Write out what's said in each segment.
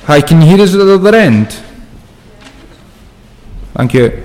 Hi, can you hear us at the other end? Thank you.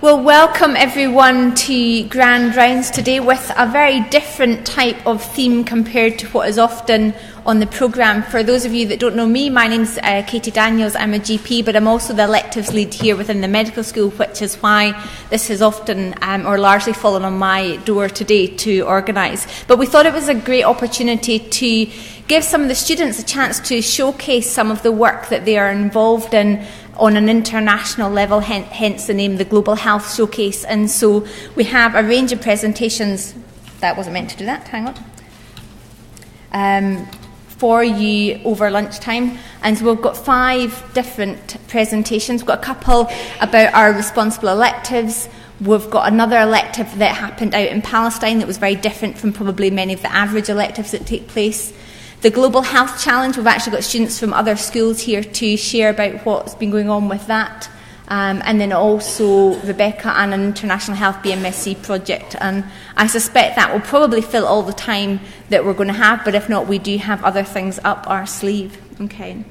Well, welcome everyone to Grand Rounds today with a very different type of theme compared to what is often on the programme. For those of you that don't know me, my name's Katie Daniels. I'm a GP, but I'm also the electives lead here within the medical school, which is why this has often or largely fallen on my door today to organise. But we thought it was a great opportunity to give some of the students a chance to showcase some of the work that they are involved in on an international level, hence the name, the Global Health Showcase. And so we have a range of presentations, that wasn't meant to do that, hang on, for you over lunchtime. And so we've got 5 different presentations. We've got a couple about our responsible electives. We've got another elective that happened out in Palestine that was very different from probably many of the average electives that take place. The Global Health Challenge, we've actually got students from other schools here to share about what's been going on with that. And then also Rebecca and an International Health BMSc project. And I suspect that will probably fill all the time that we're going to have, but if not, we do have other things up our sleeve. Okay.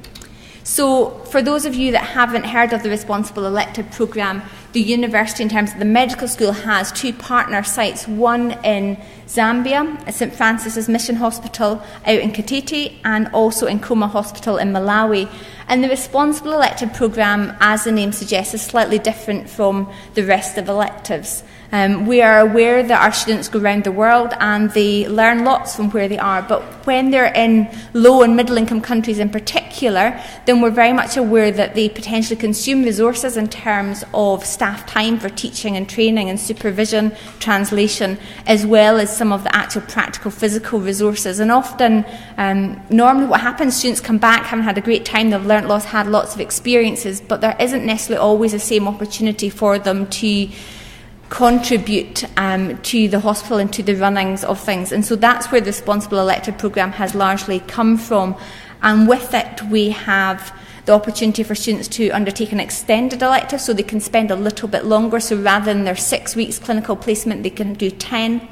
So for those of you that haven't heard of the Responsible Elective Programme, the university in terms of the medical school has 2 partner sites, one in Zambia at St Francis's Mission Hospital out in Katete, and also in Koma Hospital in Malawi. And the Responsible Elective Programme, as the name suggests, is slightly different from the rest of electives. We are aware that our students go around the world and they learn lots from where they are, but when they're in low and middle income countries in particular, then we're very much aware that they potentially consume resources in terms of staff time for teaching and training and supervision, translation, as well as some of the actual practical physical resources. And often, normally what happens, students come back, haven't had a great time, they've learnt lots, had lots of experiences, but there isn't necessarily always the same opportunity for them to contribute to the hospital and to the runnings of things. And so that's where the Responsible Elective Programme has largely come from. And with it, we have the opportunity for students to undertake an extended elective, so they can spend a little bit longer. So rather than their 6 weeks clinical placement, they can do 10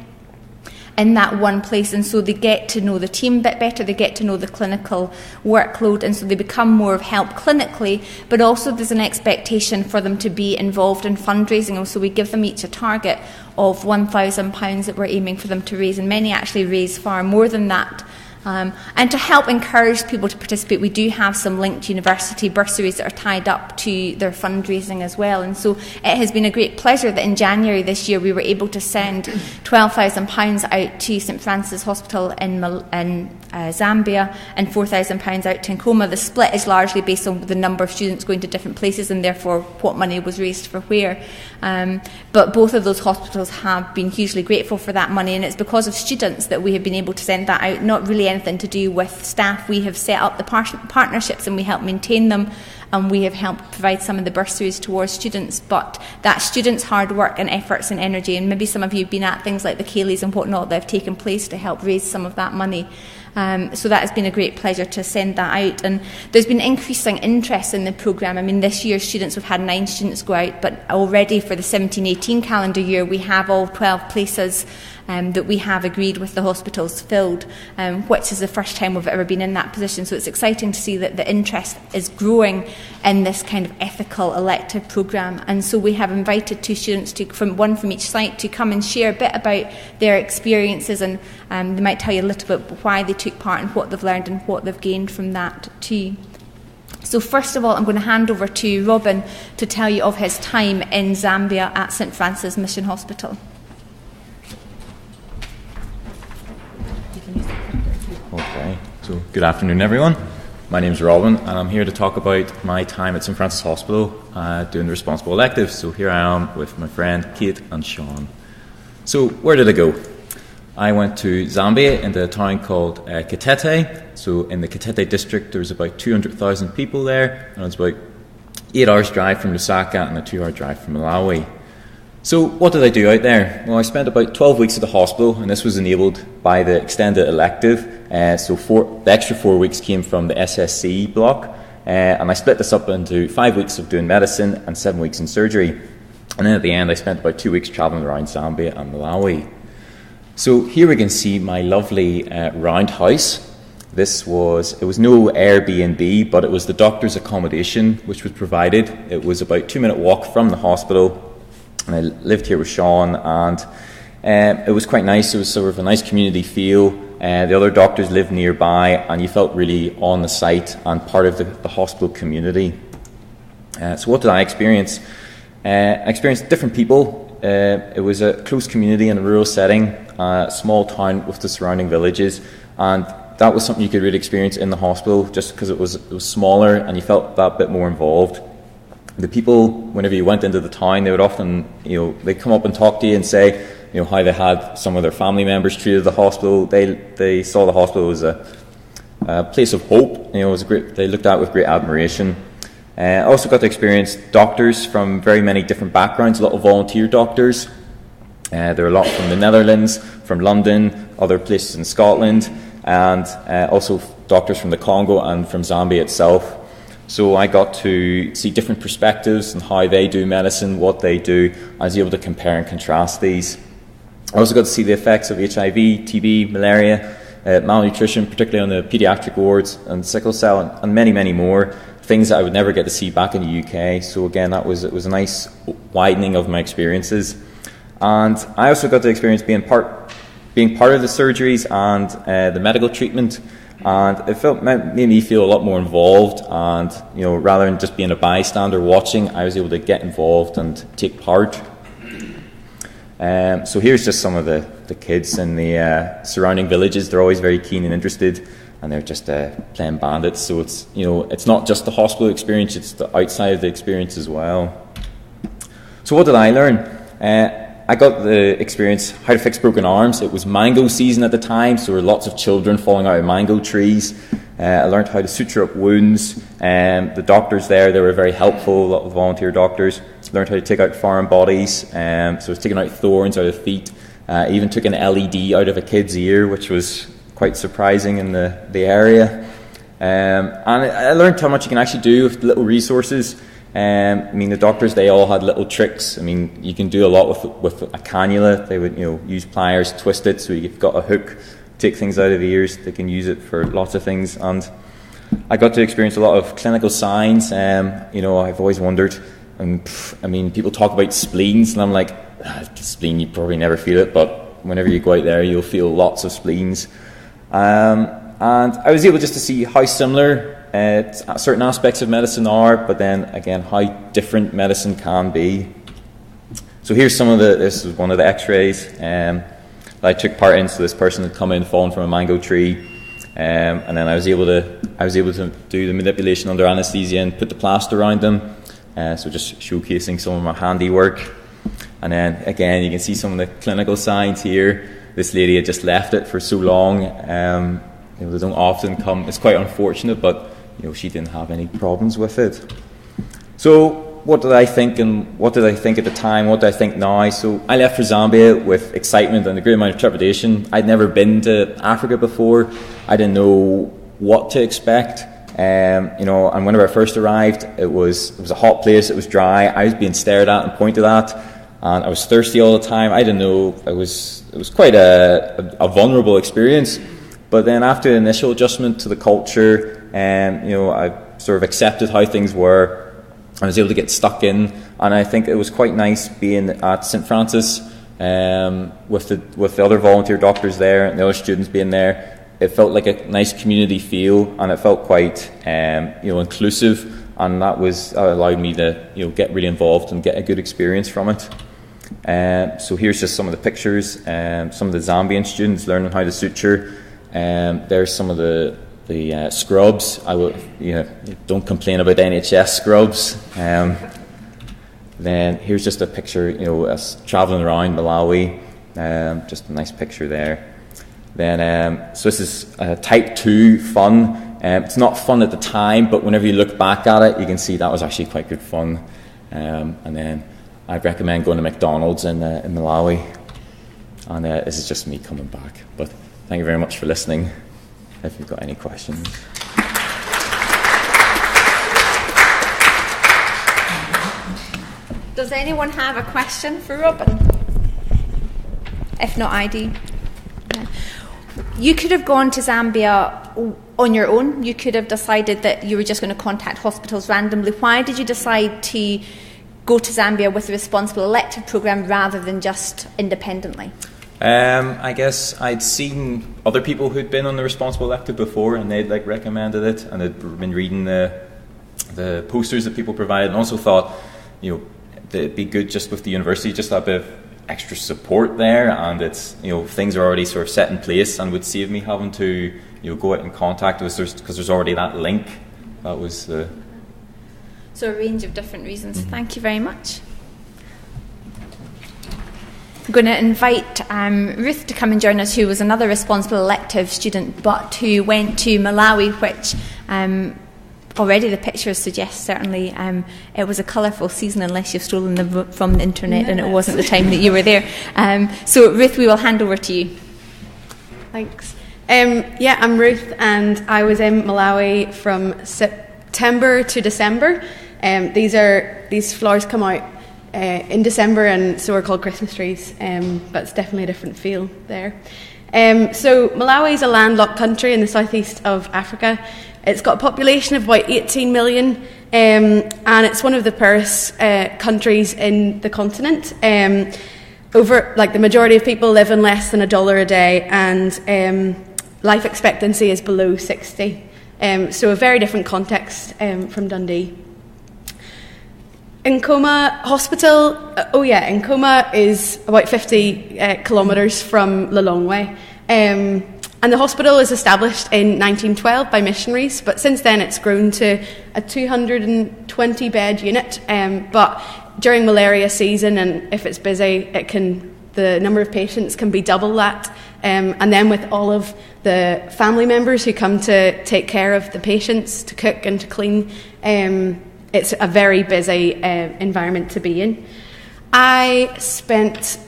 in that one place, and so they get to know the team a bit better, they get to know the clinical workload, and so they become more of help clinically, but also there's an expectation for them to be involved in fundraising, and so we give them each a target of £1,000 that we're aiming for them to raise, and many actually raise far more than that. And to help encourage people to participate, we do have some linked university bursaries that are tied up to their fundraising as well. And so it has been a great pleasure that in January this year we were able to send £12,000 out to St Francis Hospital in Zambia and £4,000 out to Nkoma. The split is largely based on the number of students going to different places and therefore what money was raised for where. But both of those hospitals have been hugely grateful for that money, and it's because of students that we have been able to send that out, not really anything to do with staff. We have set up the partnerships and we help maintain them, and we have helped provide some of the bursaries towards students, but that's students' hard work and efforts and energy, and maybe some of you have been at things like the Kayleys and whatnot that have taken place to help raise some of that money. So that has been a great pleasure to send that out, and there's been increasing interest in the programme. I mean, this year students, we've had 9 students go out, but already for the 17-18 calendar year we have all 12 places that we have agreed with the hospitals filled, which is the first time we've ever been in that position. So it's exciting to see that the interest is growing in this kind of ethical elective programme. And so we have invited 2 students, one from each site, to come and share a bit about their experiences, and they might tell you a little bit why they took part and what they've learned and what they've gained from that too. So first of all, I'm going to hand over to Robin to tell you of his time in Zambia at St Francis Mission Hospital. Okay, so good afternoon everyone. My name's Robin and I'm here to talk about my time at St Francis Hospital doing the responsible electives. So here I am with my friend Kate and Sean. So where did I go? I went to Zambia in a town called Katete. So in the Katete district there's about 200,000 people there, and it's about 8 hours drive from Lusaka and a 2-hour drive from Malawi. So what did I do out there? Well, I spent about 12 weeks at the hospital, and this was enabled by the extended elective. The extra 4 weeks came from the SSC block, and I split this up into 5 weeks of doing medicine and 7 weeks in surgery. And then at the end I spent about 2 weeks travelling around Zambia and Malawi. So here we can see my lovely roundhouse. It was no Airbnb, but it was the doctor's accommodation which was provided. It was about 2-minute walk from the hospital. and I lived here with Sean, and it was quite nice. It was sort of a nice community feel. The other doctors lived nearby, and you felt really on the site and part of the hospital community. So what did I experience? I experienced different people. It was a close community in a rural setting, a small town with the surrounding villages, and that was something you could really experience in the hospital just because it was smaller and you felt that bit more involved. The people, whenever you went into the town, they would often, they'd come up and talk to you and say, how they had some of their family members treated the hospital. They saw the hospital as a place of hope. It was great. They looked at it with great admiration. I also got to experience doctors from very many different backgrounds, a lot of volunteer doctors. There were a lot from the Netherlands, from London, other places in Scotland, and also doctors from the Congo and from Zambia itself. So I got to see different perspectives on how they do medicine, what they do. I was able to compare and contrast these. I also got to see the effects of HIV, TB, malaria, malnutrition, particularly on the paediatric wards, and sickle cell, and many, many more. Things that I would never get to see back in the UK. So again, it was a nice widening of my experiences. And I also got to experience being part of the surgeries and the medical treatment. And it made me feel a lot more involved. And rather than just being a bystander watching, I was able to get involved and take part. So here's just some of the kids in the surrounding villages. They're always very keen and interested, and they're just playing bandits. So it's not just the hospital experience; it's the outside of the experience as well. So what did I learn? I got the experience how to fix broken arms. It was mango season at the time, so there were lots of children falling out of mango trees. I learned how to suture up wounds. The doctors there, they were very helpful, a lot of volunteer doctors. Learned how to take out foreign bodies, so I was taking out thorns out of feet. Even took an LED out of a kid's ear, which was quite surprising in the area. And I learned how much you can actually do with little resources. The doctors, they all had little tricks. You can do a lot with a cannula. They would use pliers, twist it, so you've got a hook, take things out of the ears. They can use it for lots of things. And I got to experience a lot of clinical signs. I've always wondered, people talk about spleens, and I'm like, the spleen, you probably never feel it, but whenever you go out there, you'll feel lots of spleens. And I was able just to see how similar certain aspects of medicine are, but then again, how different medicine can be. So here's this is one of the x-rays that I took part in. So this person had come in, fallen from a mango tree, and then I was able to do the manipulation under anaesthesia and put the plaster around them. So just showcasing some of my handiwork. And then again, you can see some of the clinical signs here. This lady had just left it for so long. They don't often come. It's quite unfortunate, but she didn't have any problems with it. So what did I think, and what did I think at the time? What do I think now? So I left for Zambia with excitement and a great amount of trepidation. I'd never been to Africa before. I didn't know what to expect. And whenever I first arrived, it was a hot place. It was dry. I was being stared at and pointed at, and I was thirsty all the time. I didn't know. It was quite a vulnerable experience. But then after the initial adjustment to the culture, I sort of accepted how things were. I was able to get stuck in, and I think it was quite nice being at St. Francis with the other volunteer doctors there and the other students being there. It felt like a nice community feel, and it felt quite inclusive, and that allowed me to get really involved and get a good experience from it. So here's just some of the pictures. Some of the Zambian students learning how to suture. There's some of the scrubs. Don't complain about NHS scrubs. Then here's just a picture, us traveling around Malawi. Just a nice picture there. Then, so this is type 2 fun. It's not fun at the time, but whenever you look back at it, you can see that was actually quite good fun. And then I'd recommend going to McDonald's in Malawi. And this is just me coming back. But thank you very much for listening. If you've got any questions. Does anyone have a question for Robin? If not, I do. Yeah. You could have gone to Zambia on your own. You could have decided that you were just going to contact hospitals randomly. Why did you decide to go to Zambia with the responsible elective programme rather than just independently? I guess I'd seen other people who'd been on the responsible elective before, and they'd recommended it, and I'd been reading the posters that people provided, and also thought, that it'd be good just with the university, just a bit of extra support there, and it's things are already sort of set in place, and would save me having to go out in contact because there's already that link. That was the. So a range of different reasons. Mm-hmm. Thank you very much. I'm going to invite Ruth to come and join us, who was another responsible elective student, but who went to Malawi, which already the pictures suggest certainly it was a colourful season, unless you've stolen them from the internet and it wasn't the time that you were there. So Ruth, we will hand over to you. Thanks. I'm Ruth, and I was in Malawi from September to December. These flowers come out in December, and so are called Christmas trees, but it's definitely a different feel there. So Malawi is a landlocked country in the southeast of Africa. It's got a population of about 18 million, and it's one of the poorest countries in the continent. The majority of people live on less than $1 a day, and life expectancy is below 60. So a very different context from Dundee. Nkoma Hospital, Nkoma is about 50 kilometres from Lilongwe. And the hospital was established in 1912 by missionaries, but since then it's grown to a 220-bed unit. But during malaria season, and if it's busy, the number of patients can be double that. And then with all of the family members who come to take care of the patients, to cook and to clean, it's a very busy environment to be in. I spent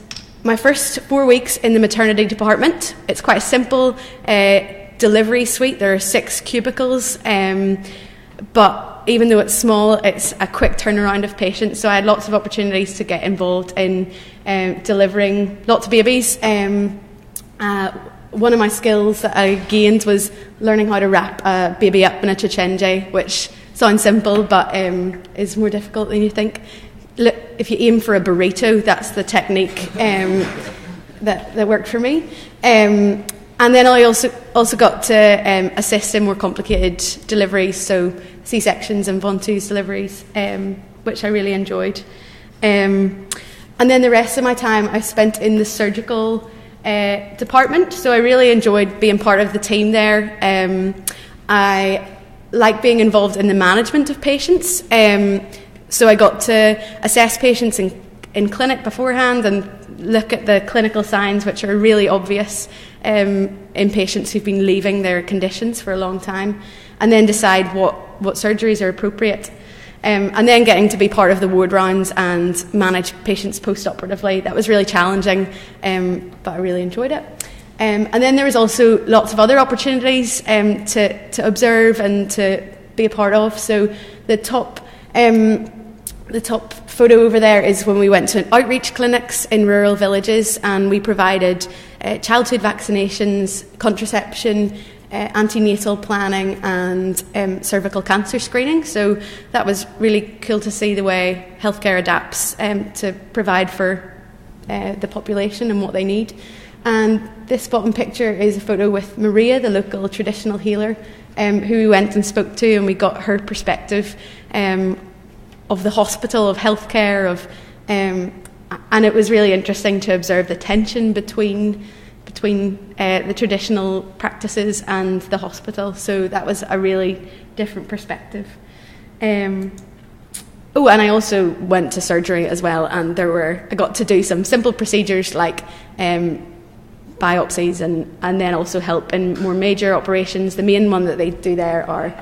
my first 4 weeks in the maternity department. It's quite a simple delivery suite. There are 6 cubicles, but even though it's small, it's a quick turnaround of patients. So I had lots of opportunities to get involved in delivering lots of babies. One of my skills that I gained was learning how to wrap a baby up in a chichenje, which sounds simple but is more difficult than you think. Look, if you aim for a burrito, that's the technique that worked for me. And then I also got to assist in more complicated deliveries, so C-sections and Ventouse deliveries, which I really enjoyed. And then the rest of my time I spent in the surgical department, so I really enjoyed being part of the team there. I like being involved in the management of patients. So I got to assess patients in clinic beforehand and look at the clinical signs, which are really obvious in patients who've been leaving their conditions for a long time, and then decide what surgeries are appropriate. And then getting to be part of the ward rounds and manage patients post-operatively. That was really challenging, but I really enjoyed it. And then there was also lots of other opportunities to observe and to be a part of. So the top photo over there is when we went to outreach clinics in rural villages, and we provided childhood vaccinations, contraception, antenatal planning, and cervical cancer screening. So that was really cool to see the way healthcare adapts to provide for the population and what they need. And this bottom picture is a photo with Maria, the local traditional healer, who we went and spoke to, and we got her perspective of the hospital, of healthcare, and it was really interesting to observe the tension between the traditional practices and the hospital. So that was a really different perspective. And I also went to surgery as well, and I got to do some simple procedures like biopsies, and then also help in more major operations. The main one that they do there are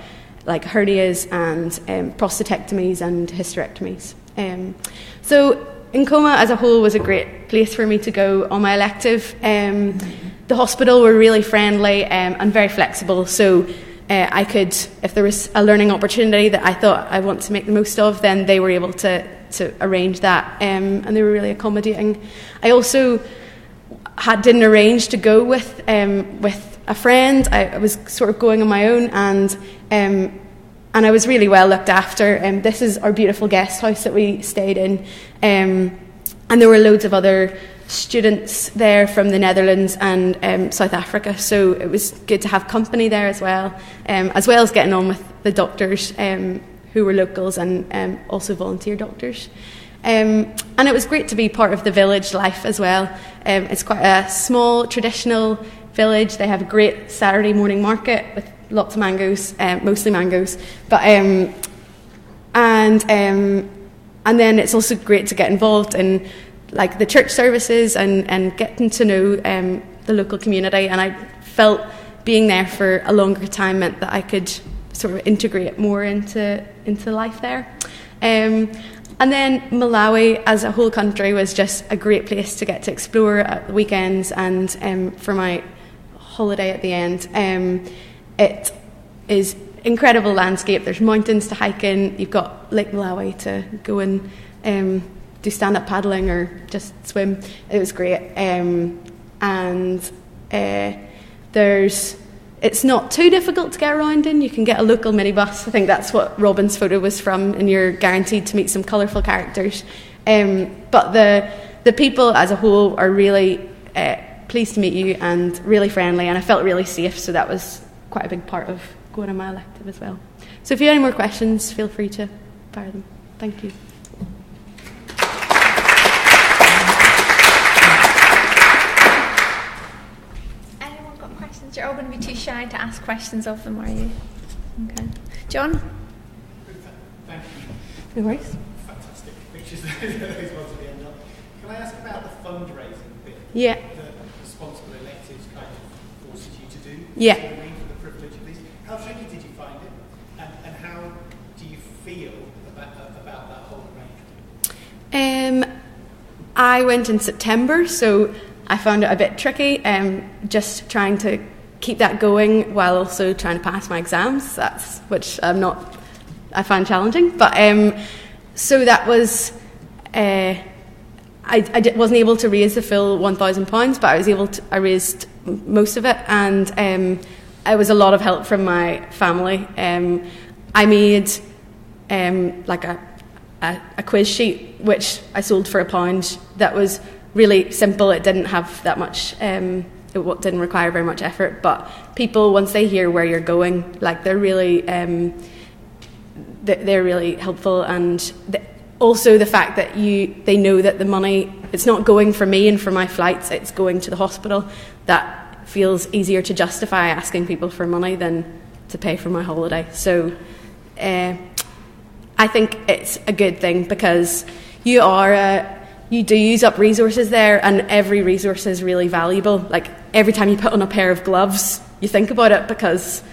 like hernias and prostatectomies and hysterectomies. So Nkoma as a whole was a great place for me to go on my elective. The hospital were really friendly and very flexible, so I could, if there was a learning opportunity that I thought I want to make the most of, then they were able to arrange that, and they were really accommodating. I also didn't arrange to go with a friend. I was sort of going on my own, and and I was really well looked after. This is our beautiful guest house that we stayed in, and there were loads of other students there from the Netherlands and South Africa, so it was good to have company there as well as getting on with the doctors who were locals and also volunteer doctors. And it was great to be part of the village life as well. It's quite a small traditional village. They have a great Saturday morning market with lots of mangoes, mostly mangoes, but and then it's also great to get involved in like the church services and getting to know the local community. And I felt being there for a longer time meant that I could sort of integrate more into life there. And then Malawi as a whole country was just a great place to get to explore at the weekends and for my holiday at the end. It is incredible landscape. There's mountains to hike in. You've got Lake Malawi to go and do stand-up paddling or just swim. It was great. It's not too difficult to get around in. You can get a local minibus. I think that's what Robin's photo was from, and you're guaranteed to meet some colourful characters. But the people as a whole are really pleased to meet you and really friendly, and I felt really safe, so that was quite a big part of going on my elective as well. So if you have any more questions, feel free to fire them. Thank you. You're all going to be too shy to ask questions of them, are you? Okay. John? Thank you. No worries. Fantastic pictures. Those ones at the end. Can I ask about the fundraising bit? Yeah. That responsible electives kind of forces you to do? Yeah. For the privilege of these. How tricky did you find it? And how do you feel about that whole arrangement? I went in September, so I found it a bit tricky, just trying to keep that going while also trying to pass my exams, which I find challenging. But so that was, I wasn't able to raise the full £1,000, but I raised most of it, and it was a lot of help from my family. I made like a quiz sheet which I sold for £1. That was really simple. It didn't have that much. It didn't require very much effort. But people, once they hear where you're going, like they're really helpful, and also the fact that they know that the money, it's not going for me and for my flights. It's going to the hospital. That feels easier to justify asking people for money than to pay for my holiday. So I think it's a good thing because you do use up resources there, and every resource is really valuable. Like every time you put on a pair of gloves, you think about it because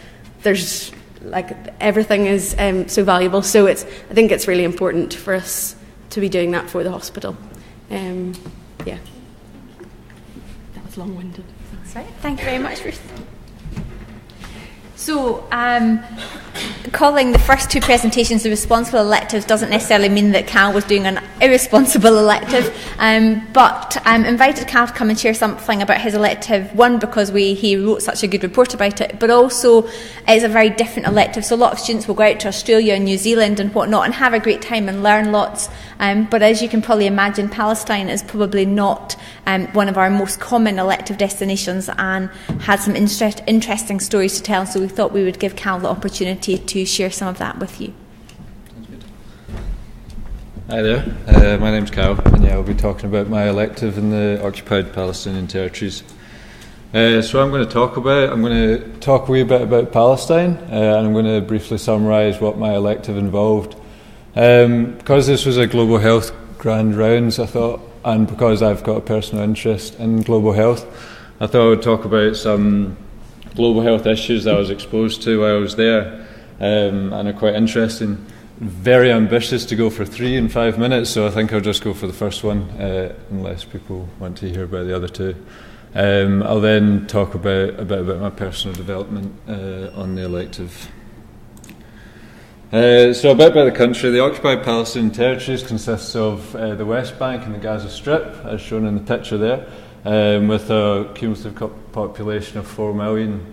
there's like everything is so valuable. So I think it's really important for us to be doing that for the hospital. Yeah, that was long-winded. That's right. Thank you very much, Ruth. So, calling the first two presentations the responsible electives doesn't necessarily mean that Cal was doing an irresponsible elective, but invited Cal to come and share something about his elective, one because he wrote such a good report about it, but also it's a very different elective, so a lot of students will go out to Australia and New Zealand and whatnot and have a great time and learn lots, but as you can probably imagine, Palestine is probably not one of our most common elective destinations and had some interesting stories to tell, so we thought we would give Cal the opportunity to share some of that with you. Sounds good. Hi there, my name's Cal, and I'll be talking about my elective in the occupied Palestinian territories. So I'm going to talk a wee bit about Palestine, and I'm going to briefly summarise what my elective involved. Because this was a global health grand rounds, I thought, and because I've got a personal interest in global health, I thought I would talk about some global health issues that I was exposed to while I was there, and are quite interesting. Very ambitious to go for 3 in 5 minutes, so I think I'll just go for the first one, unless people want to hear about the other two. I'll then talk a bit about my personal development on the elective. So a bit about the country. The occupied Palestinian territories consists of the West Bank and the Gaza Strip, as shown in the picture there, with a cumulative population of 4 million.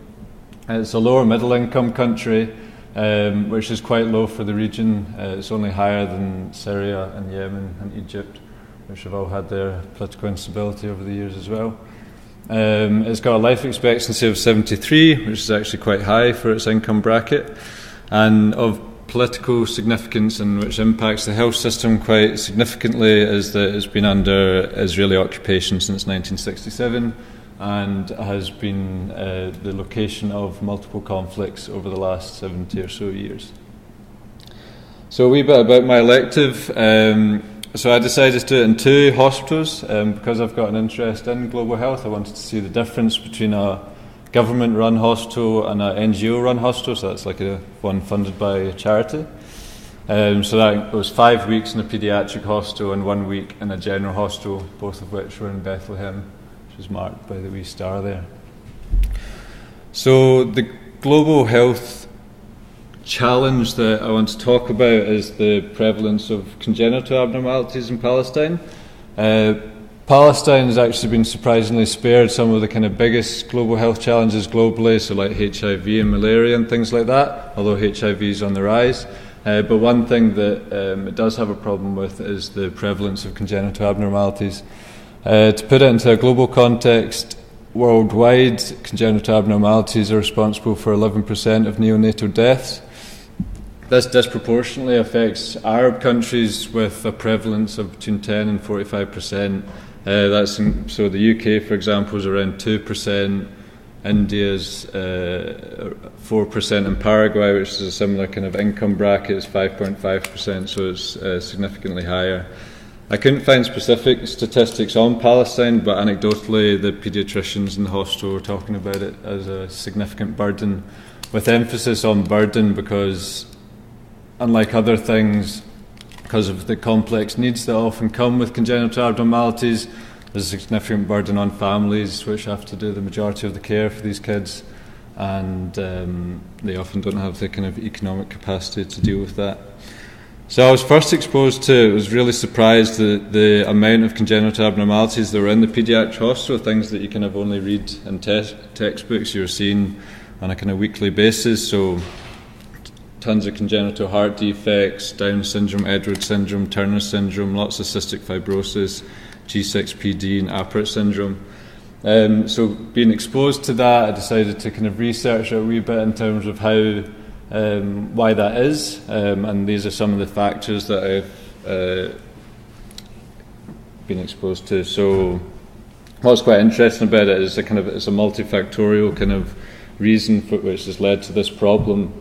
It's a lower middle income country, which is quite low for the region. It's only higher than Syria and Yemen and Egypt, which have all had their political instability over the years as well. It's got a life expectancy of 73, which is actually quite high for its income bracket, and of political significance, and which impacts the health system quite significantly, is that it's been under Israeli occupation since 1967 and has been the location of multiple conflicts over the last 70 or so years. So a wee bit about my elective. So I decided to do it in 2 hospitals because I've got an interest in global health. I wanted to see the difference between a government-run hospital and an NGO-run hospital, so that's like one funded by a charity. So that was 5 weeks in a paediatric hospital and 1 week in a general hospital, both of which were in Bethlehem, which is marked by the wee star there. So the global health challenge that I want to talk about is the prevalence of congenital abnormalities in Palestine. Palestine has actually been surprisingly spared some of the kind of biggest global health challenges globally, so like HIV and malaria and things like that, although HIV is on the rise. But one thing that it does have a problem with is the prevalence of congenital abnormalities. To put it into a global context, worldwide, congenital abnormalities are responsible for 11% of neonatal deaths. This disproportionately affects Arab countries with a prevalence of between 10 and 45%. So the UK, for example, is around 2%. India's 4%, and Paraguay, which is a similar kind of income bracket, is 5.5%, so it's significantly higher. I couldn't find specific statistics on Palestine, but anecdotally the paediatricians in the hospital were talking about it as a significant burden, with emphasis on burden because, unlike other things, because of the complex needs that often come with congenital abnormalities, there's a significant burden on families which have to do the majority of the care for these kids, and they often don't have the kind of economic capacity to deal with that. So I was first exposed to it, was really surprised at the amount of congenital abnormalities that were in the paediatric hospital, things that you kind of only read in textbooks, you're seeing on a kind of weekly basis. So tons of congenital heart defects, Down syndrome, Edwards syndrome, Turner syndrome, lots of cystic fibrosis, G6PD and Apert syndrome. So being exposed to that, I decided to kind of research it a wee bit in terms of how, why that is, and these are some of the factors that I've been exposed to. So what's quite interesting about it is it's a multifactorial kind of reason for which has led to this problem.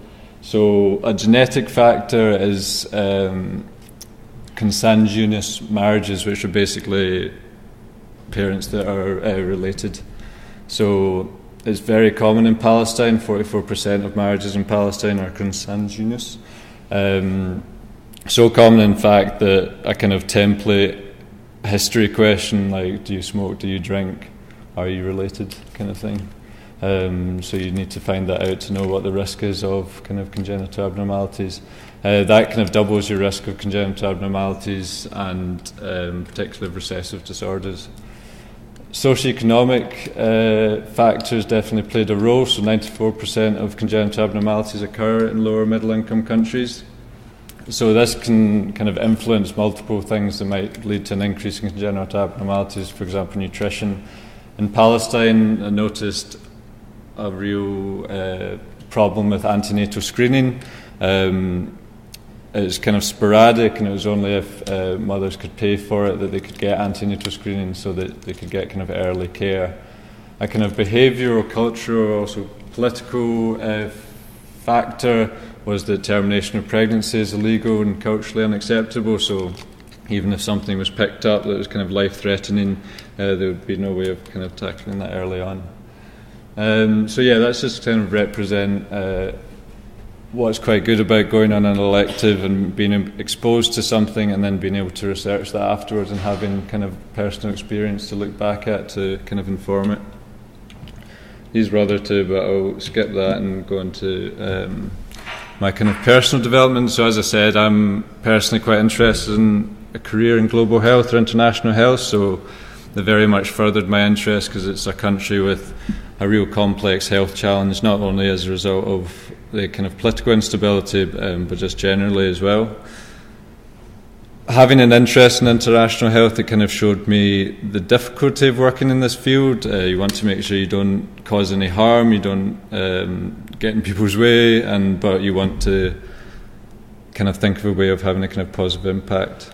So a genetic factor is consanguineous marriages, which are basically parents that are related. So it's very common in Palestine. 44% of marriages in Palestine are consanguineous. So common, in fact, that a kind of template history question like, do you smoke, do you drink, are you related, kind of thing. So you need to find that out to know what the risk is of kind of congenital abnormalities. That kind of doubles your risk of congenital abnormalities and particularly recessive disorders. Socioeconomic factors definitely played a role. So 94% of congenital abnormalities occur in lower middle income countries. So this can kind of influence multiple things that might lead to an increase in congenital abnormalities, for example, nutrition. In Palestine, I noticed a real problem with antenatal screening. It's kind of sporadic, and it was only if mothers could pay for it that they could get antenatal screening so that they could get kind of early care. A kind of behavioural, cultural, also political factor was that termination of pregnancy is illegal and culturally unacceptable, so even if something was picked up that was kind of life-threatening, there would be no way of kind of tackling that early on. So yeah, that's just kind of represent what's quite good about going on an elective and being exposed to something and then being able to research that afterwards and having kind of personal experience to look back at to kind of inform it. These were other two, but I'll skip that and go into my kind of personal development. So as I said, I'm personally quite interested in a career in global health or international health, so they very much furthered my interest because it's a country with a real complex health challenge, not only as a result of the kind of political instability, but just generally as well. Having an interest in international health, it kind of showed me the difficulty of working in this field. You want to make sure you don't cause any harm, you don't get in people's way, but you want to kind of think of a way of having a kind of positive impact.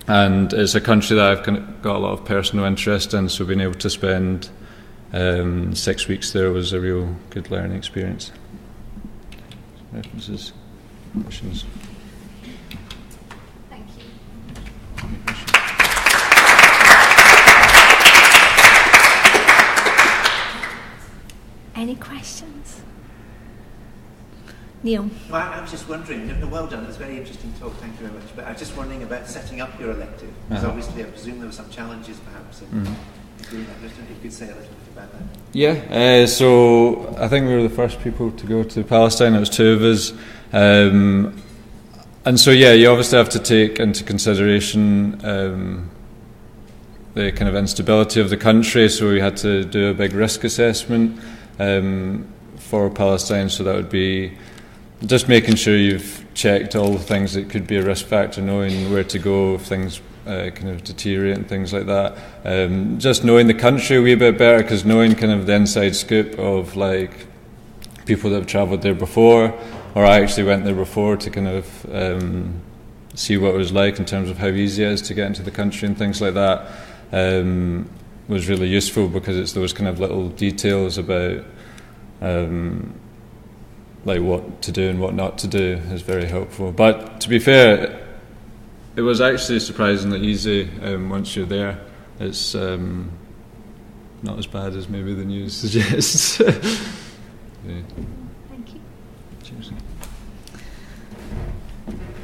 And it's a country that I've kind of got a lot of personal interest in, so being able to spend 6 weeks there was a real good learning experience. References, questions? Thank you. Any questions? Neil? Well, I was just wondering, well done, it was a very interesting talk, thank you very much, but I was just wondering about setting up your elective, because obviously I presume there were some challenges perhaps in doing that. If you could say a little bit about that. Yeah, so I think we were the first people to go to Palestine. It was 2 of us. And so, yeah, you obviously have to take into consideration the kind of instability of the country, so we had to do a big risk assessment for Palestine, so that would be just making sure you've checked all the things that could be a risk factor, knowing where to go if things kind of deteriorate and things like that. Just knowing the country a wee bit better, because knowing kind of the inside scoop of like people that have travelled there before, or I actually went there before to kind of see what it was like in terms of how easy it is to get into the country and things like that, was really useful, because it's those kind of little details about like what to do and what not to do is very helpful. But to be fair, it was actually surprisingly easy once you're there. It's not as bad as maybe the news suggests. Yeah. Thank you. Cheers.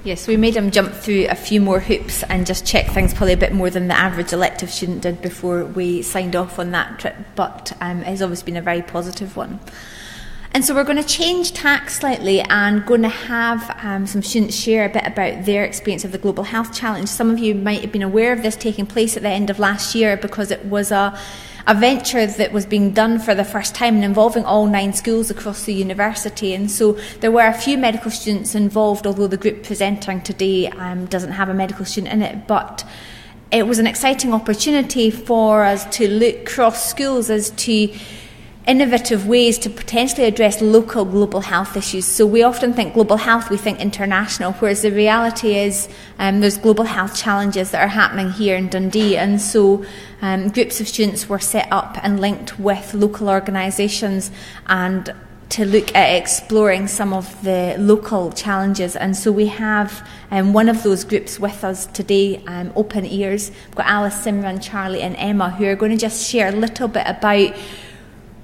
Yes, we made him jump through a few more hoops and just check things probably a bit more than the average elective student did before we signed off on that trip, but it has always been a very positive one. And so we're going to change tack slightly and going to have some students share a bit about their experience of the Global Health Challenge. Some of you might have been aware of this taking place at the end of last year, because it was a venture that was being done for the first time and involving all 9 schools across the university. And so there were a few medical students involved, although the group presenting today doesn't have a medical student in it. But it was an exciting opportunity for us to look cross schools as to innovative ways to potentially address local global health issues. So we often think global health, we think international, whereas the reality is there's global health challenges that are happening here in Dundee. And so groups of students were set up and linked with local organisations and to look at exploring some of the local challenges. And so we have one of those groups with us today, Open Ears. We've got Alice, Simran, Charlie and Emma, who are going to just share a little bit about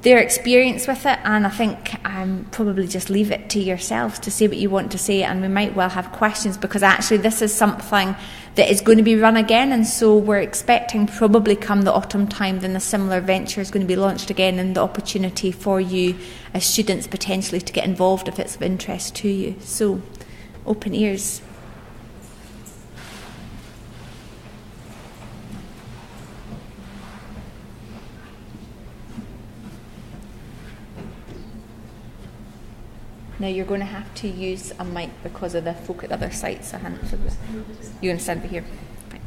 their experience with it, and I think probably just leave it to yourselves to say what you want to say, and we might well have questions, because actually this is something that is going to be run again, and so we're expecting probably come the autumn time then a similar venture is going to be launched again, and the opportunity for you as students potentially to get involved if it's of interest to you. So, Open Ears. Now you're going to have to use a mic because of the folk at the other side. So hand for this. You're going to stand over here. Right.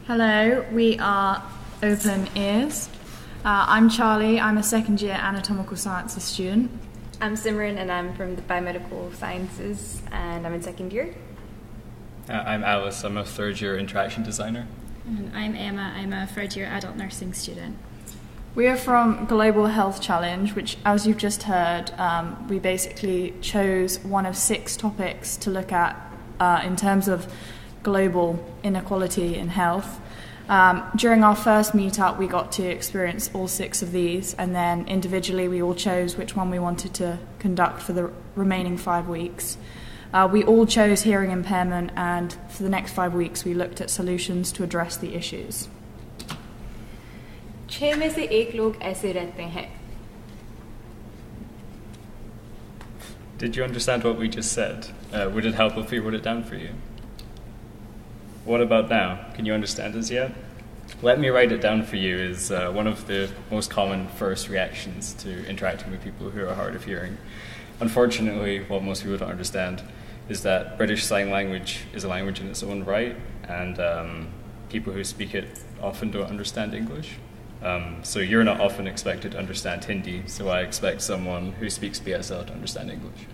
Hello, we are Open Ears. I'm Charlie. I'm a second year anatomical sciences student. I'm Simran and I'm from the biomedical sciences and I'm in second year. I'm Alice, I'm a third year interaction designer. And I'm Emma, I'm a third year adult nursing student. We are from Global Health Challenge, which, as you've just heard, we basically chose one of 6 topics to look at in terms of global inequality in health. During our first meetup, we got to experience all 6 of these, and then individually we all chose which one we wanted to conduct for the remaining 5 weeks. We all chose hearing impairment, and for the next 5 weeks we looked at solutions to address the issues. 6 में से 1 लोग ऐसे रहते हैं. Did you understand what we just said? Would it help if we wrote it down for you? What about now? Can you understand us yet? Let me write it down for you is one of the most common first reactions to interacting with people who are hard of hearing. Unfortunately, what most people don't understand is that British Sign Language is a language in its own right, and people who speak it often don't understand English. So you're not often expected to understand Hindi, so I expect someone who speaks BSL to understand English.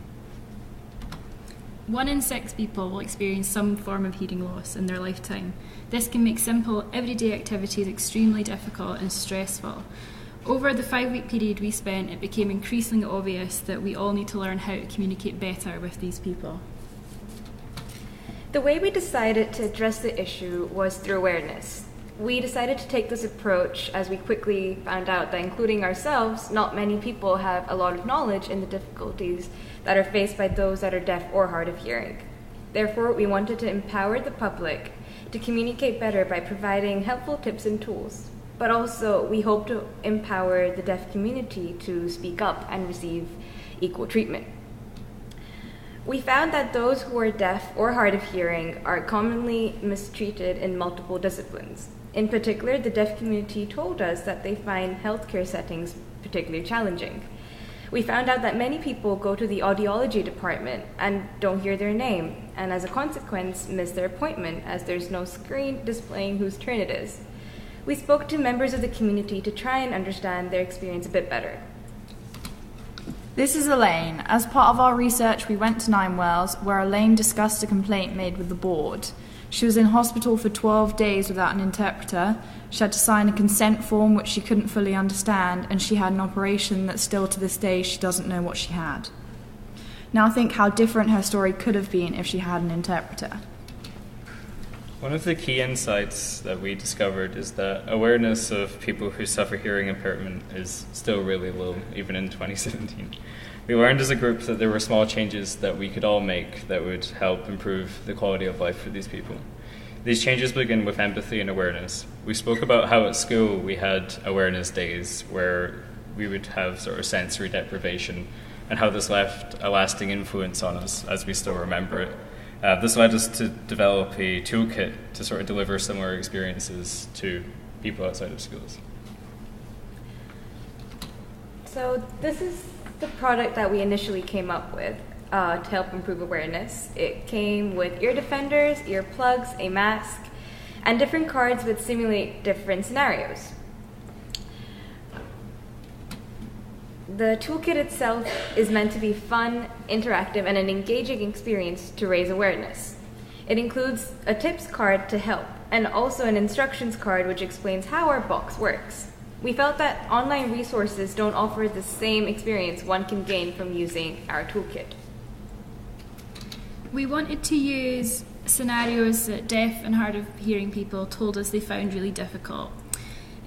1 in 6 people will experience some form of hearing loss in their lifetime. This can make simple, everyday activities extremely difficult and stressful. Over the 5-week period we spent, it became increasingly obvious that we all need to learn how to communicate better with these people. The way we decided to address the issue was through awareness. We decided to take this approach as we quickly found out that, including ourselves, not many people have a lot of knowledge in the difficulties that are faced by those that are deaf or hard of hearing. Therefore, we wanted to empower the public to communicate better by providing helpful tips and tools. But also, we hope to empower the deaf community to speak up and receive equal treatment. We found that those who are deaf or hard of hearing are commonly mistreated in multiple disciplines. In particular, the deaf community told us that they find healthcare settings particularly challenging. We found out that many people go to the audiology department and don't hear their name, and as a consequence, miss their appointment as there's no screen displaying whose turn it is. We spoke to members of the community to try and understand their experience a bit better. This is Elaine. As part of our research, we went to Ninewells, where Elaine discussed a complaint made with the board. She was in hospital for 12 days without an interpreter. She had to sign a consent form which she couldn't fully understand, and she had an operation that still to this day she doesn't know what she had. Now think how different her story could have been if she had an interpreter. One of the key insights that we discovered is that awareness of people who suffer hearing impairment is still really low, even in 2017. We learned as a group that there were small changes that we could all make that would help improve the quality of life for these people. These changes begin with empathy and awareness. We spoke about how at school we had awareness days where we would have sort of sensory deprivation and how this left a lasting influence on us as we still remember it. This led us to develop a toolkit to sort of deliver similar experiences to people outside of schools. So this is the product that we initially came up with to help improve awareness. It came with ear defenders, earplugs, a mask, and different cards that simulate different scenarios. The toolkit itself is meant to be fun, interactive, and an engaging experience to raise awareness. It includes a tips card to help, and also an instructions card which explains how our box works. We felt that online resources don't offer the same experience one can gain from using our toolkit. We wanted to use scenarios that deaf and hard of hearing people told us they found really difficult.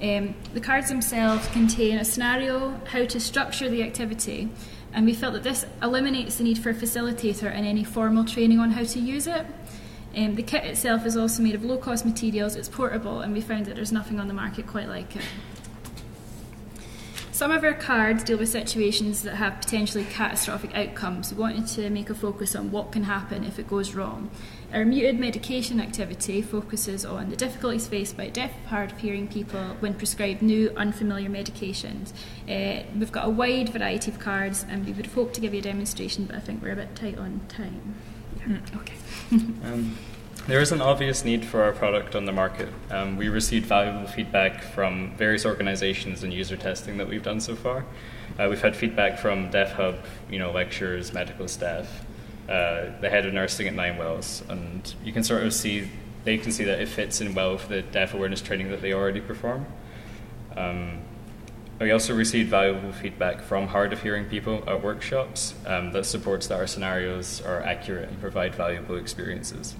The cards themselves contain a scenario, how to structure the activity, and we felt that this eliminates the need for a facilitator and any formal training on how to use it. The kit itself is also made of low-cost materials, it's portable, and we found that there's nothing on the market quite like it. Some of our cards deal with situations that have potentially catastrophic outcomes. We wanted to make a focus on what can happen if it goes wrong. Our muted medication activity focuses on the difficulties faced by deaf, hard of hearing people when prescribed new, unfamiliar medications. We've got a wide variety of cards, and we would hope to give you a demonstration, but I think we're a bit tight on time. Okay. There is an obvious need for our product on the market. We received valuable feedback from various organizations and user testing that we've done so far. We've had feedback from Deaf Hub, lecturers, medical staff, the head of nursing at Ninewells, and you can sort of see, they can see that it fits in well with the deaf awareness training that they already perform. We also received valuable feedback from hard of hearing people at workshops that supports that our scenarios are accurate and provide valuable experiences.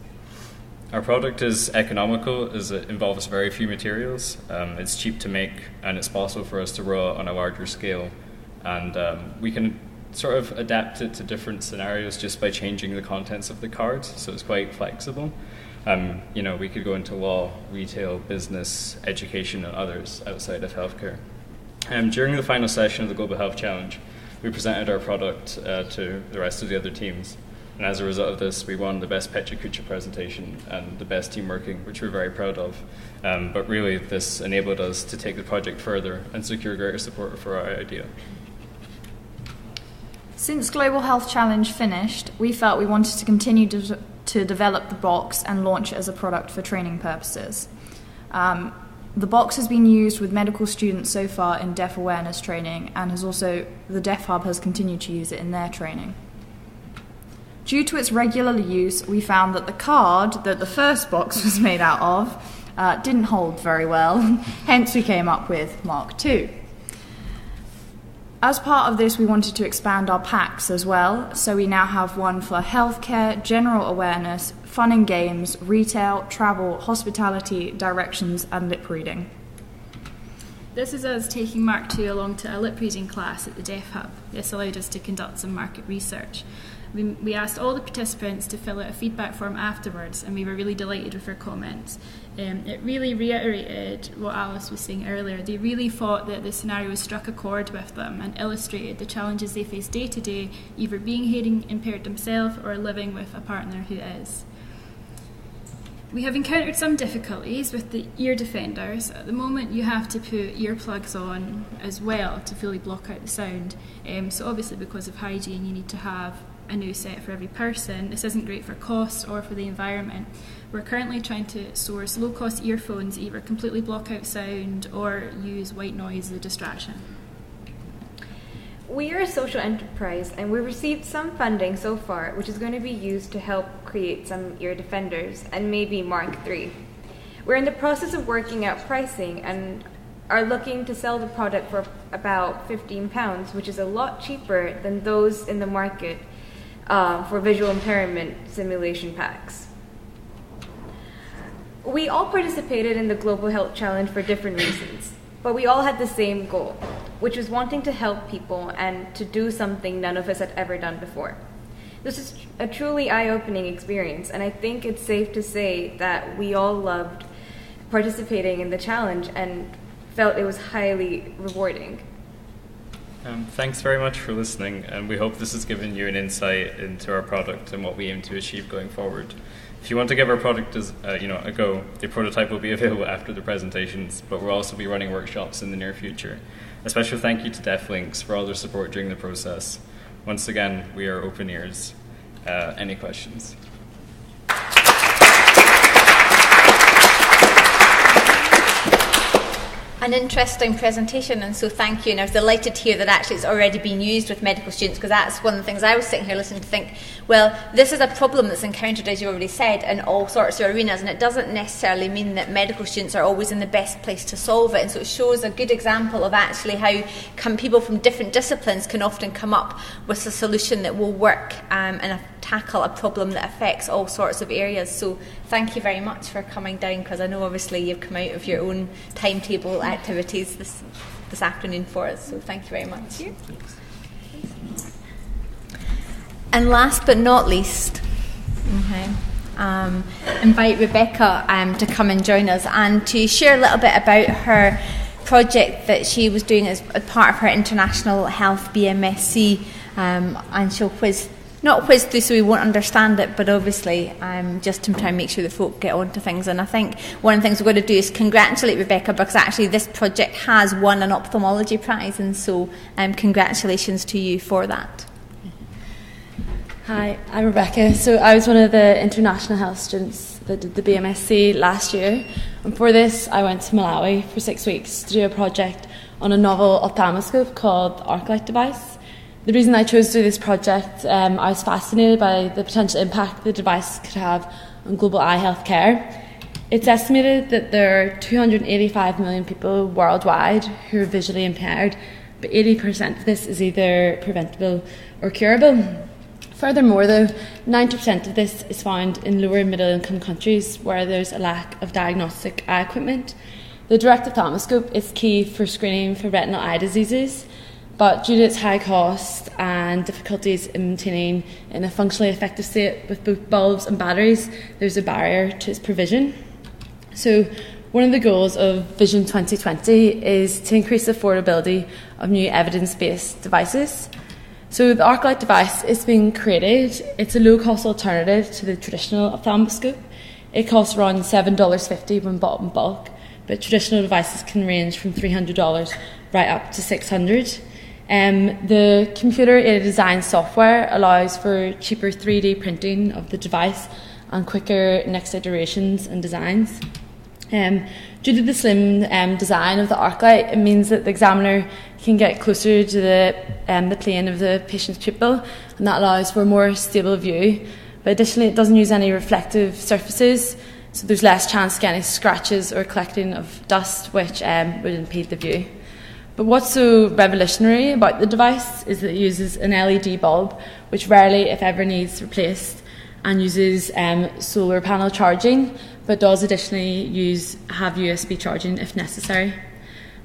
Our product is economical as it involves very few materials. It's cheap to make, and it's possible for us to roll out on a larger scale. And we can sort of adapt it to different scenarios just by changing the contents of the cards, so it's quite flexible. We could go into law, retail, business, education, and others outside of healthcare. During the final session of the Global Health Challenge, we presented our product to the rest of the other teams. And as a result of this, we won the Best Pecha Kucha presentation and the Best Team Working, which we're very proud of. But really, this enabled us to take the project further and secure greater support for our idea. Since Global Health Challenge finished, we felt we wanted to continue to develop the box and launch it as a product for training purposes. The box has been used with medical students so far in deaf awareness training, and the Deaf Hub has continued to use it in their training. Due to its regular use, we found that the card that the first box was made out of didn't hold very well, hence we came up with Mark II. As part of this, we wanted to expand our packs as well, so we now have one for healthcare, general awareness, fun and games, retail, travel, hospitality, directions, and lip reading. This is us taking Mark II along to a lip reading class at the Deaf Hub. This allowed us to conduct some market research. We asked all the participants to fill out a feedback form afterwards, and we were really delighted with their comments. It really reiterated what Alice was saying earlier. They really thought that the scenario struck a chord with them and illustrated the challenges they face day to day, either being hearing impaired themselves or living with a partner who is. We have encountered some difficulties with the ear defenders. At the moment, you have to put earplugs on as well to fully block out the sound. So obviously, because of hygiene, you need to have a new set for every person. This isn't great for costs or for the environment. We're currently trying to source low-cost earphones that either completely block out sound or use white noise as a distraction. We are a social enterprise, and we've received some funding so far, which is going to be used to help create some ear defenders and maybe Mark III. We're in the process of working out pricing and are looking to sell the product for about £15, which is a lot cheaper than those in the market for visual impairment simulation packs. We all participated in the Global Health Challenge for different reasons, but we all had the same goal, which was wanting to help people and to do something none of us had ever done before. This is a truly eye-opening experience, and I think it's safe to say that we all loved participating in the challenge and felt it was highly rewarding. Thanks very much for listening, and we hope this has given you an insight into our product and what we aim to achieve going forward. If you want to give our product a go, the prototype will be available after the presentations, but we'll also be running workshops in the near future. A special thank you to DeafLinks for all their support during the process. Once again, we are open ears. Any questions? An interesting presentation, and so thank you. And I was delighted to hear that actually it's already been used with medical students, because that's one of the things I was sitting here listening to think, well, this is a problem that's encountered, as you already said, in all sorts of arenas, and it doesn't necessarily mean that medical students are always in the best place to solve it. And so it shows a good example of actually how people from different disciplines can often come up with a solution that will work and tackle a problem that affects all sorts of areas. So thank you very much for coming down, because I know obviously you've come out of your own timetable activities this afternoon for us, so thank you very much. And last but not least, invite Rebecca to come and join us and to share a little bit about her project that she was doing as part of her International Health BMSc, and she'll not whiz through so we won't understand it, but obviously just to try and make sure that folk get on to things. And I think one of the things we're going to do is congratulate Rebecca, because actually this project has won an ophthalmology prize, and so congratulations to you for that. Hi, I'm Rebecca. So I was one of the international health students that did the BMSc last year, and for this I went to Malawi for 6 weeks to do a project on a novel ophthalmoscope called the ArcLight device. The reason I chose to do this project, I was fascinated by the potential impact the device could have on global eye health care. It's estimated that there are 285 million people worldwide who are visually impaired, but 80% of this is either preventable or curable. Furthermore, though, 90% of this is found in lower and middle income countries where there's a lack of diagnostic eye equipment. The direct ophthalmoscope is key for screening for retinal eye diseases, but due to its high cost and difficulties in maintaining in a functionally effective state with both bulbs and batteries, there's a barrier to its provision. So one of the goals of Vision 2020 is to increase the affordability of new evidence-based devices. So the ArcLight device is being created. It's a low-cost alternative to the traditional ophthalmoscope. It costs around $7.50 when bought in bulk, but traditional devices can range from $300 right up to $600. The computer-aided design software allows for cheaper 3D printing of the device and quicker next iterations and designs. Due to the slim design of the ArcLight, it means that the examiner can get closer to the plane of the patient's pupil, and that allows for a more stable view. But additionally, it doesn't use any reflective surfaces, so there's less chance to get any scratches or collecting of dust, which would impede the view. But what's so revolutionary about the device is that it uses an LED bulb, which rarely, if ever, needs replaced, and uses solar panel charging, but does additionally have USB charging if necessary.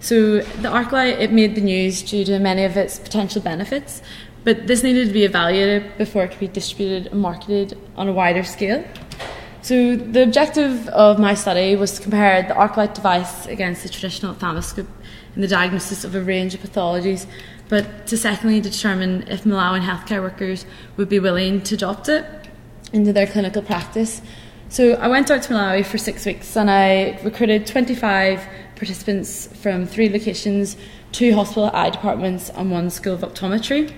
So the ArcLight, it made the news due to many of its potential benefits, but this needed to be evaluated before it could be distributed and marketed on a wider scale. So the objective of my study was to compare the ArcLight device against the traditional ophthalmoscope in the diagnosis of a range of pathologies, but to secondly determine if Malawian healthcare workers would be willing to adopt it into their clinical practice. So I went out to Malawi for 6 weeks and I recruited 25 participants from 3 locations, 2 hospital eye departments and 1 school of optometry.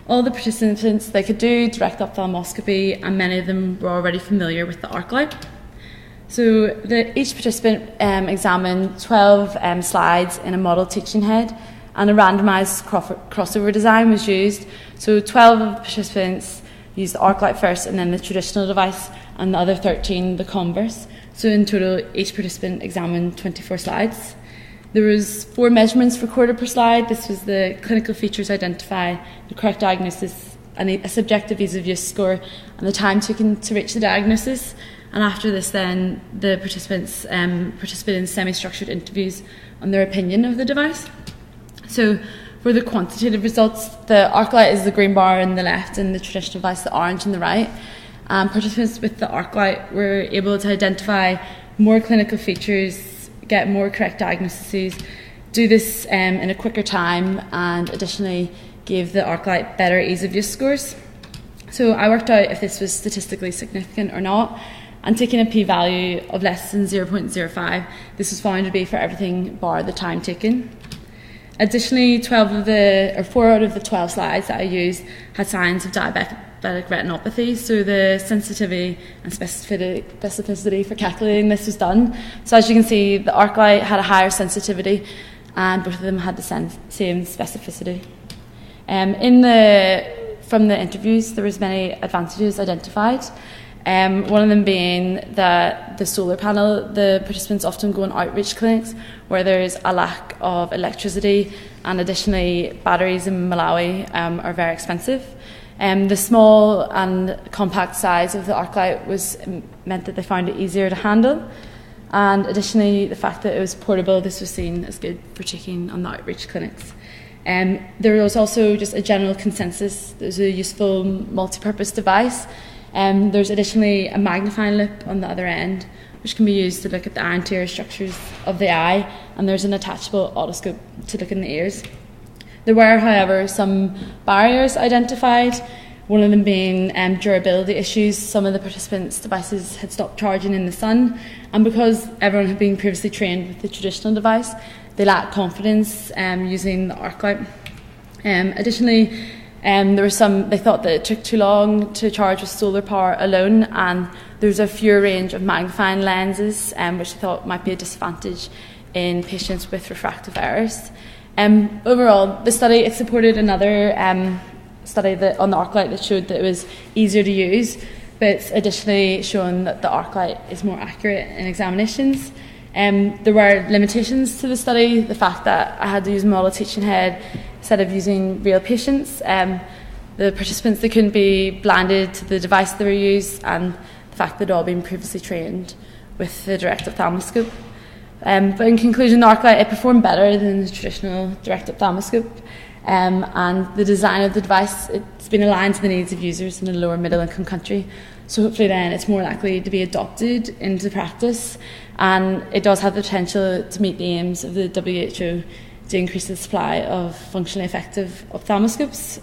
All the participants, they could do direct ophthalmoscopy, and many of them were already familiar with the ArcLight. So each participant examined 12 slides in a model teaching head, and a randomised crossover design was used. So 12 of the participants used the ArcLight first and then the traditional device, and the other 13 the converse. So in total, each participant examined 24 slides. There was 4 measurements recorded per slide. This was the clinical features identified, the correct diagnosis, and a subjective ease of use score, and the time taken to reach the diagnosis. And after this then, the participants participated in semi-structured interviews on their opinion of the device. So for the quantitative results, the ArcLight is the green bar on the left and the traditional device the orange on the right. Participants with the ArcLight were able to identify more clinical features, get more correct diagnoses, do this in a quicker time, and additionally gave the ArcLight better ease of use scores. So I worked out if this was statistically significant or not, and taking a p-value of less than 0.05, this was found to be for everything bar the time taken. Additionally, 4 out of the 12 slides that I used had signs of diabetic retinopathy, so the sensitivity and specificity for calculating this was done. So as you can see, the ArcLight had a higher sensitivity and both of them had the same specificity. From the interviews, there was many advantages identified. One of them being that the solar panel, the participants often go in outreach clinics where there's a lack of electricity, and additionally batteries in Malawi are very expensive. The small and compact size of the ArcLight meant that they found it easier to handle, and additionally the fact that it was portable, this was seen as good for taking on the outreach clinics. There was also just a general consensus that it was a useful multi-purpose device. There's additionally a magnifying loop on the other end, which can be used to look at the anterior structures of the eye, and there's an attachable otoscope to look in the ears. There were, however, some barriers identified, one of them being durability issues. Some of the participants' devices had stopped charging in the sun, and because everyone had been previously trained with the traditional device, they lacked confidence using the ArcLight. Additionally, they thought that it took too long to charge with solar power alone, and there was a fewer range of magnifying lenses, which they thought might be a disadvantage in patients with refractive errors. Overall, the study, it supported another study on the ArcLight that showed that it was easier to use, but it's additionally shown that the ArcLight is more accurate in examinations. There were limitations to the study, the fact that I had to use a model teaching head instead of using real patients. The participants, they couldn't be blinded to the device they were used, and the fact that they'd all been previously trained with the direct ophthalmoscope. But in conclusion, the ArcLight, it performed better than the traditional direct ophthalmoscope, and the design of the device, it's been aligned to the needs of users in a lower middle income country, so hopefully then it's more likely to be adopted into practice, and it does have the potential to meet the aims of the WHO to increase the supply of functionally effective ophthalmoscopes.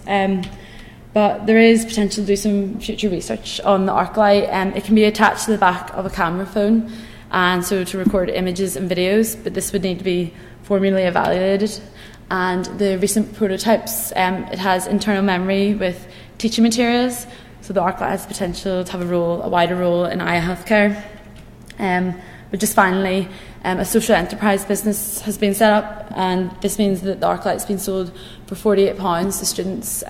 but there is potential to do some future research on the ArcLight. It can be attached to the back of a camera phone, and so to record images and videos, but this would need to be formally evaluated. And the recent prototypes, it has internal memory with teaching materials, so the ArcLight has potential to have a wider role in eye healthcare. But just finally, a social enterprise business has been set up, and this means that the ArcLight has been sold for £48 to students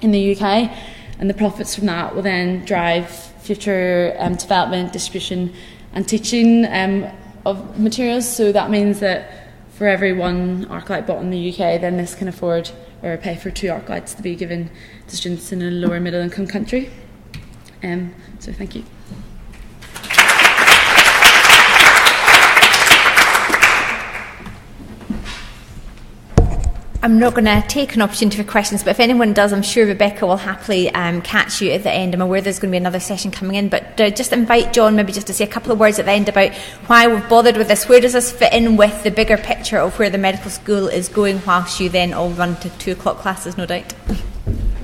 in the UK, and the profits from that will then drive future development, distribution and teaching of materials. So that means that for every one ArcLight bought in the UK, then this can afford or pay for 2 ArcLights to be given to students in a lower middle income country. So thank you. I'm not going to take an opportunity for questions, but if anyone does, I'm sure Rebecca will happily catch you at the end. I'm aware there's going to be another session coming in, but just invite John maybe just to say a couple of words at the end about why we've bothered with this. Where does this fit in with the bigger picture of where the medical school is going, whilst you then all run to 2 o'clock classes, no doubt?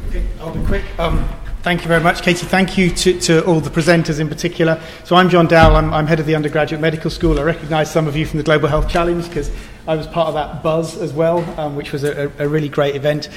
Okay, I'll be quick. Thank you very much, Katie. Thank you to all the presenters in particular. So I'm John Dowell. I'm head of the undergraduate medical school. I recognise some of you from the Global Health Challenge because I was part of that buzz as well, which was a really great event.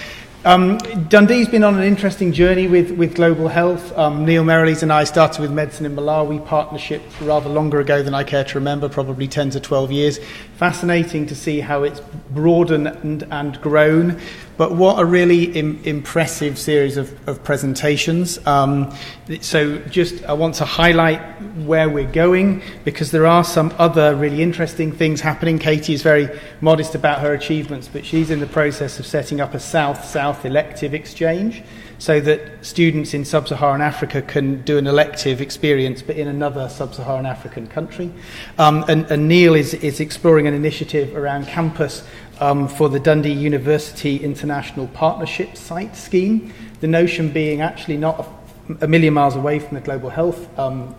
Dundee's been on an interesting journey with global health. Neil Merrilees and I started with Medicine in Malawi partnership rather longer ago than I care to remember, probably 10 to 12 years. Fascinating to see how it's broadened and grown, but what a really impressive series of presentations. So just I want to highlight where we're going because there are some other really interesting things happening. Katie is very modest about her achievements, but she's in the process of setting up a South-South elective exchange so that students in sub-Saharan Africa can do an elective experience but in another sub-Saharan African country. And Neil is exploring an initiative around campus for the Dundee University International Partnership Site Scheme, the notion being actually not a million miles away from the Global Health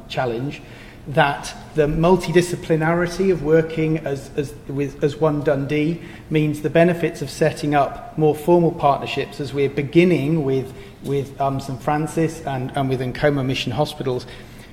Challenge, that the multidisciplinarity of working as one Dundee means the benefits of setting up more formal partnerships, as we're beginning with St Francis and with Nkoma Mission Hospitals,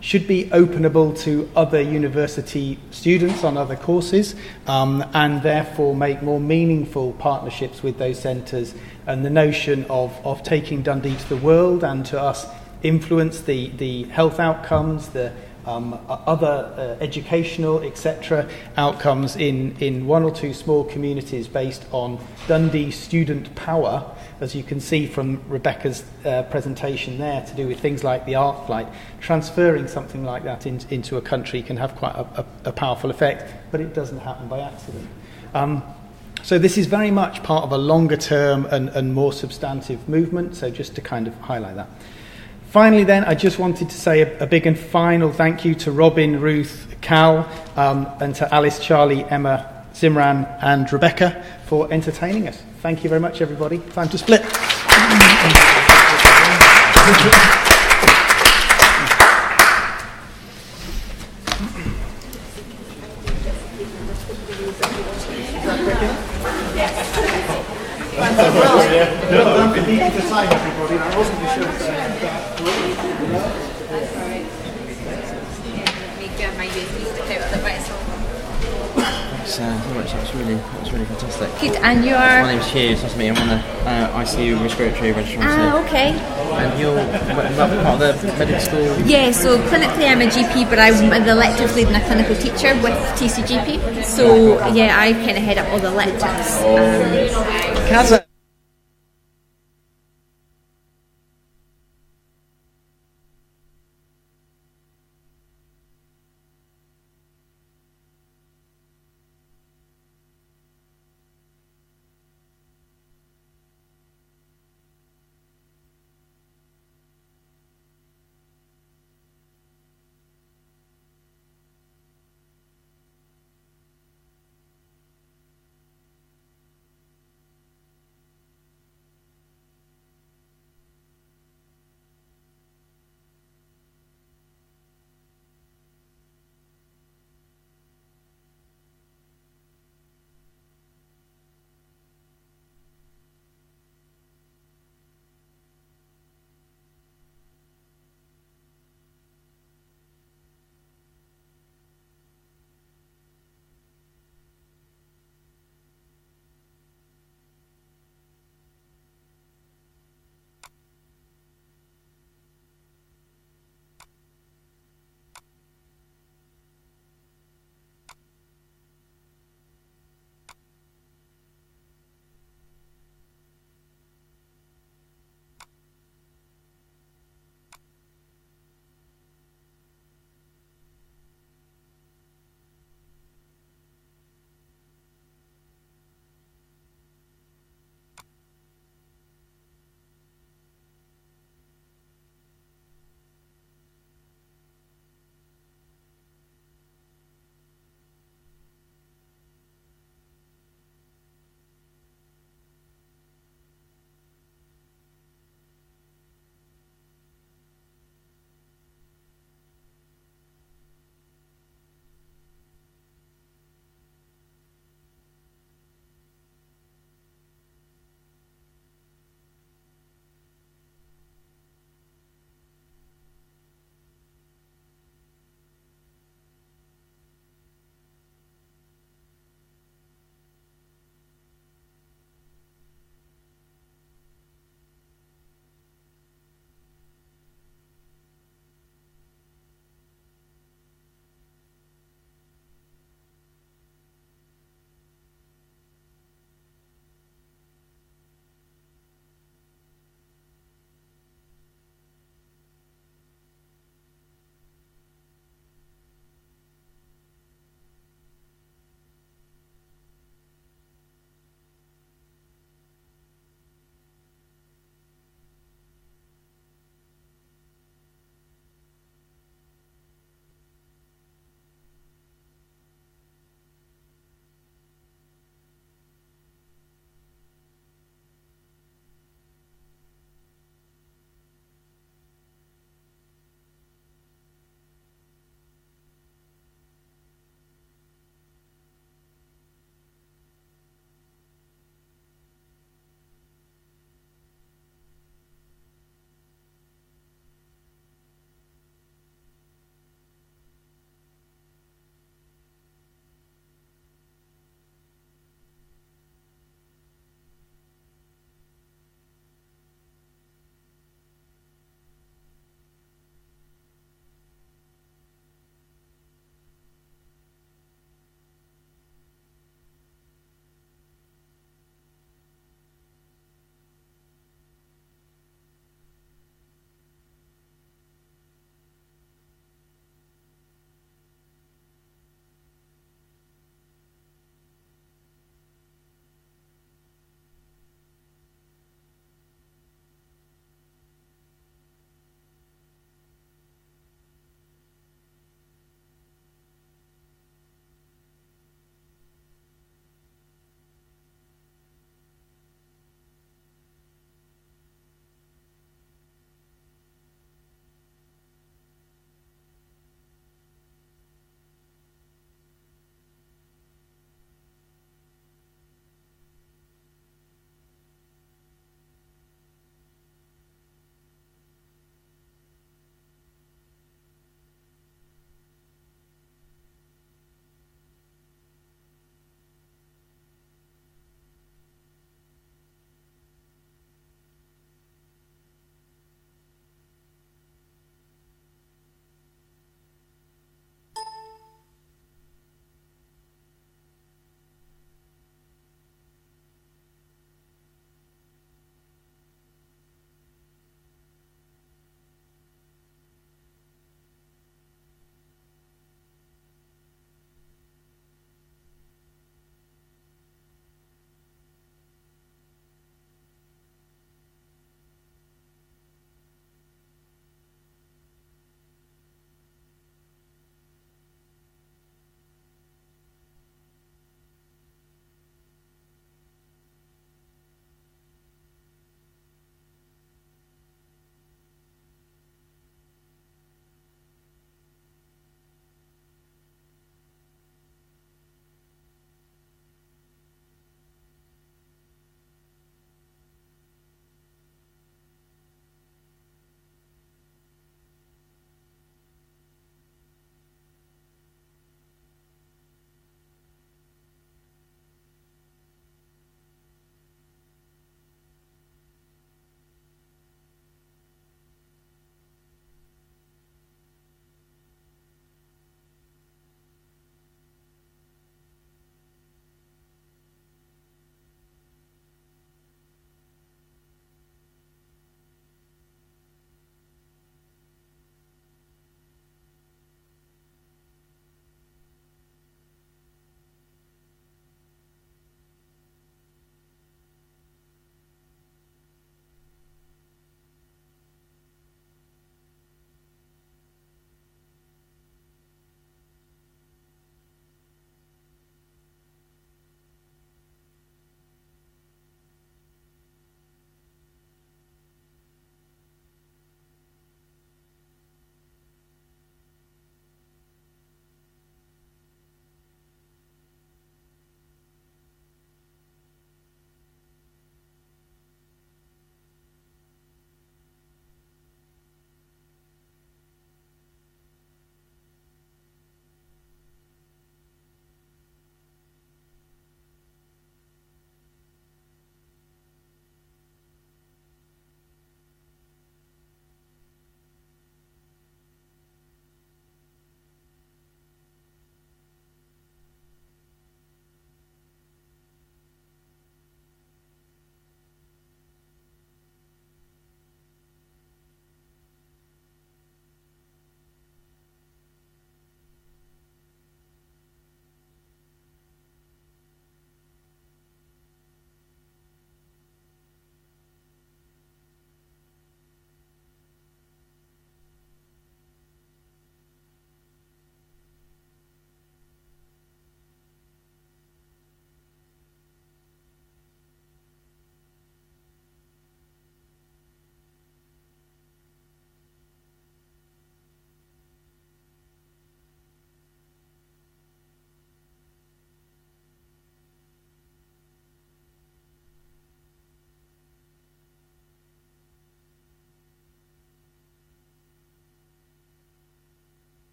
should be openable to other university students on other courses, and therefore make more meaningful partnerships with those centres. And the notion of taking Dundee to the world and to us influence the health outcomes, the other educational, etc. outcomes in 1 or 2 small communities based on Dundee student power, as you can see from Rebecca's presentation there, to do with things like the ArcLight. Transferring something like that into a country can have quite a powerful effect, but it doesn't happen by accident. So this is very much part of a longer term and more substantive movement, so just to kind of highlight that. Finally then, I just wanted to say a big and final thank you to Robin, Ruth, Cal, and to Alice, Charlie, Emma, Zimran and Rebecca for entertaining us. Thank you very much, everybody. Time to split. Well, thank you for the time, everybody. I wasn't sure. Thanks very much. That was really fantastic. Good, and you are? My name's Hugh. Nice to meet you. I'm on the ICU respiratory registrar. Okay. And you're part of the medical school? Yeah, so clinically I'm a GP, but I'm the electives lead and a clinical teacher with TCGP. So yeah, I kind of head up all the electives.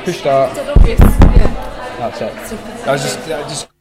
Push start. Is it obvious? Yeah. That's it. I was just